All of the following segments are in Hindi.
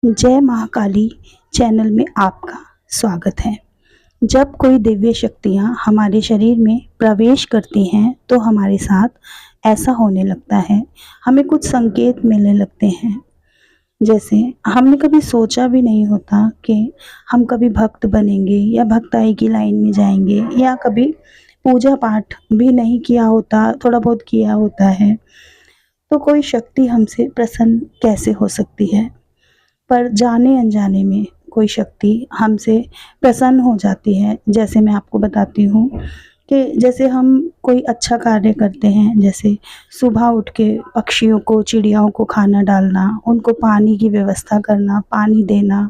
जय महाकाली चैनल में आपका स्वागत है। जब कोई दिव्य शक्तियाँ हमारे शरीर में प्रवेश करती हैं तो हमारे साथ ऐसा होने लगता है, हमें कुछ संकेत मिलने लगते हैं। जैसे हमने कभी सोचा भी नहीं होता कि हम कभी भक्त बनेंगे या भक्ताई की लाइन में जाएंगे, या कभी पूजा पाठ भी नहीं किया होता, थोड़ा बहुत किया होता है, तो कोई शक्ति हमसे प्रसन्न कैसे हो सकती है। पर जाने अनजाने में कोई शक्ति हमसे प्रसन्न हो जाती है। जैसे मैं आपको बताती हूँ कि जैसे हम कोई अच्छा कार्य करते हैं, जैसे सुबह उठ के पक्षियों को, चिड़ियाओं को खाना डालना, उनको पानी की व्यवस्था करना, पानी देना,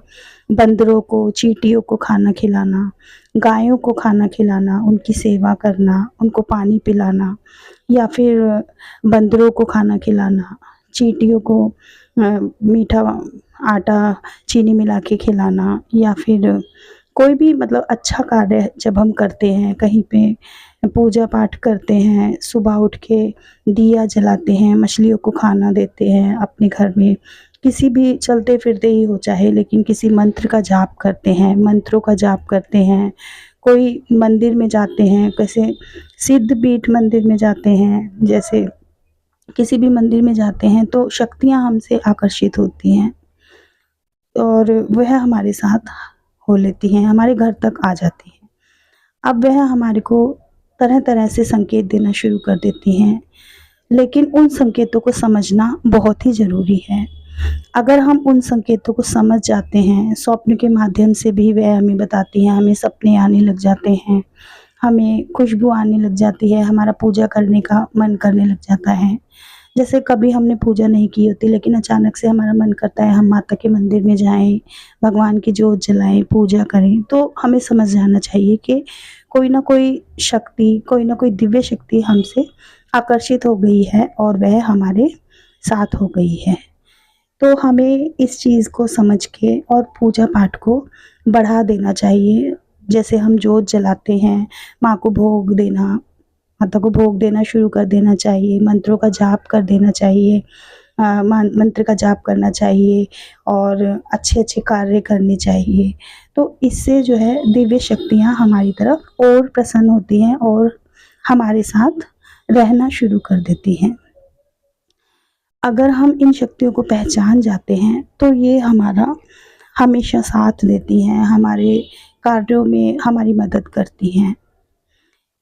बंदरों को, चींटियों को खाना खिलाना, गायों को खाना खिलाना, उनकी सेवा करना, उनको पानी पिलाना, या फिर बंदरों को खाना खिलाना, चींटियों को मीठा आटा चीनी मिला के खिलाना, या फिर कोई भी मतलब अच्छा कार्य जब हम करते हैं, कहीं पे पूजा पाठ करते हैं, सुबह उठ के दिया जलाते हैं, मछलियों को खाना देते हैं, अपने घर में किसी भी चलते फिरते ही हो चाहे, लेकिन किसी मंत्र का जाप करते हैं, मंत्रों का जाप करते हैं, कोई मंदिर में जाते हैं, कैसे सिद्ध पीठ मंदिर में जाते हैं, जैसे किसी भी मंदिर में जाते हैं तो शक्तियाँ हमसे आकर्षित होती हैं और वह हमारे साथ हो लेती हैं, हमारे घर तक आ जाती हैं। अब वह हमारे को तरह तरह से संकेत देना शुरू कर देती हैं, लेकिन उन संकेतों को समझना बहुत ही ज़रूरी है। अगर हम उन संकेतों को समझ जाते हैं, स्वप्न के माध्यम से भी वह हमें बताती हैं, हमें सपने आने लग जाते हैं, हमें खुशबू आने लग जाती है, हमारा पूजा करने का मन करने लग जाता है। जैसे कभी हमने पूजा नहीं की होती, लेकिन अचानक से हमारा मन करता है हम माता के मंदिर में जाएं, भगवान की जोत जलाएं, पूजा करें, तो हमें समझ जाना चाहिए कि कोई ना कोई शक्ति, कोई ना कोई दिव्य शक्ति हमसे आकर्षित हो गई है और वह हमारे साथ हो गई है। तो हमें इस चीज़ को समझ के और पूजा पाठ को बढ़ा देना चाहिए। जैसे हम जोत जलाते हैं, माँ को भोग देना, माता को भोग देना शुरू कर देना चाहिए, मंत्रों का जाप कर देना चाहिए, मंत्र का जाप करना चाहिए और अच्छे अच्छे कार्य करने चाहिए। तो इससे जो है दिव्य शक्तियाँ हमारी तरफ और प्रसन्न होती हैं और हमारे साथ रहना शुरू कर देती हैं। अगर हम इन शक्तियों को पहचान जाते हैं तो ये हमारा हमेशा साथ देती हैं, हमारे कार्यों में हमारी मदद करती हैं।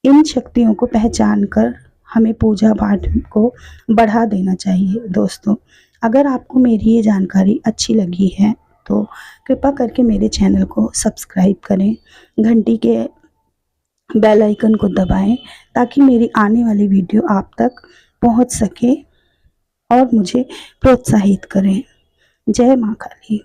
इन शक्तियों को पहचान कर हमें पूजा पाठ को बढ़ा देना चाहिए। दोस्तों, अगर आपको मेरी ये जानकारी अच्छी लगी है तो कृपा करके मेरे चैनल को सब्सक्राइब करें, घंटी के बेल आइकन को दबाएं ताकि मेरी आने वाली वीडियो आप तक पहुंच सके और मुझे प्रोत्साहित करें। जय मां काली।